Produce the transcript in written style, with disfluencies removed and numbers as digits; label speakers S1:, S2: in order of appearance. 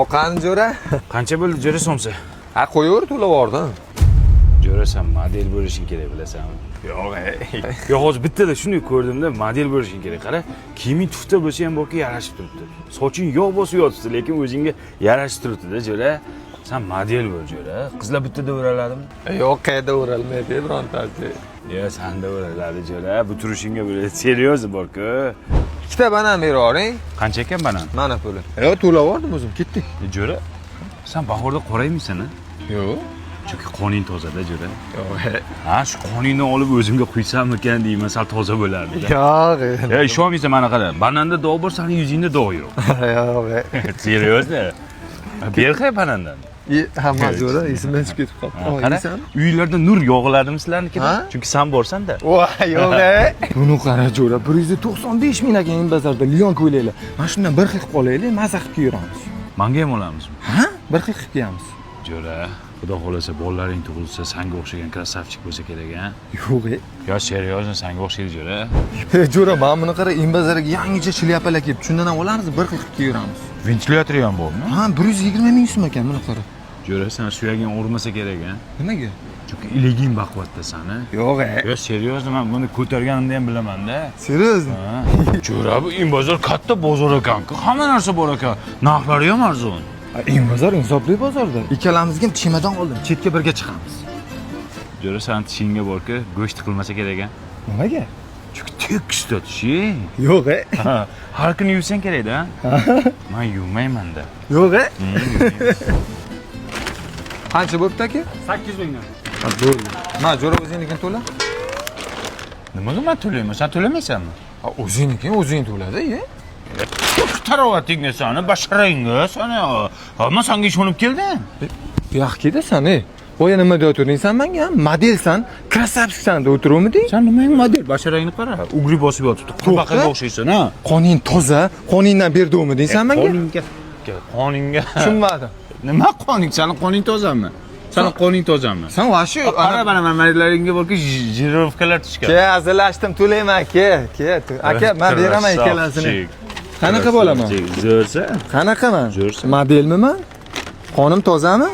S1: Oqani jo'ra.
S2: Qancha bo'ldi jo'ra so'msa?
S1: Ha, qo'yaver, to'lab yubordim.
S2: Jo'ra sen model bo'lishing kerak bilasanmi? Yo'q, hozir bittada shuni ko'rdimda, model bo'lishing kerak. Qara, kiyiming tufta bo'lsa ham borki yarashib turibdi. Soching yog' bosib yotibdi, lekin o'zingga yarashib turibdi-da, jo'ra. Sen model bo'l, jo'ra. Qizlar bittada o'raladimi?
S1: Yo'q, qayda o'ralmaydi, birontasi.
S2: Yo, senda o'raladi, jo'ra. Bu turishingga bo'ladi, seryoz bor-ku.
S1: Ikkita banan berib yuboring.
S2: Qancha ekan banan?
S1: Mana puli. Yo'q, to'lab yubordim o'zim, ketdik.
S2: Jo'ra, sen bahorda qoraymisan-a?
S1: Yo'q.
S2: Chunki qoning toza-da, jo'ra.
S1: Yo'q.
S2: Ha, shu qoningni olib o'zimga quysammikan deyman, sal toza bo'lardi-da.
S1: Yo'q.
S2: Ey, ishonmaysan, mana qara. Bananda dog' bor, sening yuzingda dog' yo'q.
S1: Yo'q.
S2: Seryoz-da. Berqay banandan.
S1: Hamma jo'ra, esimdan chiqib ketib qoldi.
S2: Qara, uylarda nur yog'iladimi sizlarnikida? Chunki sen borsan-da.
S1: Voy, yo'q. Buni qara jo'ra, 195 ming ekan bazarda Lyon ko'ylaklar. Mana shundan bir xil qilib qolaylik, maza qilib kiyamiz.
S2: Menga ham olamizmi?
S1: Ha? Bir xil qilib kiyamiz.
S2: Jo'ra, xudo xolasa bolalaring tug'ilsa, senga o'xshagan krasavchik bo'lsa kerak-a?
S1: Yo'q.
S2: Yo, seryozni senga o'xshaydi, jo'ra.
S1: Jo'ra, mana buni qara, imbazarga yangicha shlyapalar kelib, shundan ham olamiz, bir xil qilib kiyamiz.
S2: Ventilyatori ham bormi?
S1: Ha, 120 ming so'm ekan, buni qara.
S2: Jo'ra, sen suyaging o'rmasa kerak-a?
S1: Nimaga?
S2: Chunki iliging baquvvatda sani.
S1: Yo'q.
S2: Yo, seryozni men buni ko'targanimda ham bilaman-da.
S1: Seriozmi?
S2: Jo'ra, bu imbozor katta bozor ekan-ku. Hamma narsa bor ekan. Narxlari ham arzon.
S1: Bozor insofli bozorda. Ikkalamizga ham chemadon oldim, chetga birga chiqamiz.
S2: Jo'ra, sen tishingga borku, go'sht qilmasa kerak-a?
S1: Nimaga?
S2: Chunki tekis tishi.
S1: Yo'q.
S2: Har kuni yuvsang kerak-da. Men yuvmayman-da.
S1: Yo'q. Qancha bo'pti aka?
S2: 8 mingdan.
S1: Ha, bo'ldi. Mana jo'ra o'zingnikini to'la.
S2: Nimaga men to'layman? Sen to'lamaysanmi?
S1: Ha, o'zingnikini o'zing to'ladi-ya.
S2: Tarovatingga sani, basharangga sani. Men senga ishonib keldim.
S1: Bu yoqqa ketasan, Boya nima deb o'tirding sen menga? Modelsan, krasavchiksan deb o'tiruvmiding?
S2: Sen nimaga model? Basharangni qara. Ugri bosib yotibdi. Qurbaqaga o'xshaysan, ha?
S1: Qoning toza, qoningdan berdingmiding sen menga?
S2: Qoningga.
S1: Tushunmadim.
S2: Nima qoning? Sening qoning tozami? Sening qoning tozami?
S1: Sen vashi
S2: qara mana modelaringga borki, jirovkalar tushgan.
S1: Ke, hazillashdim, to'layman, ke. Aka, men beraman ikkalasini. Qanaqa bo'laman?
S2: Zo'rsa?
S1: Qanaqaman?
S2: Zo'rsa.
S1: Modelmi men? Qonim tozami?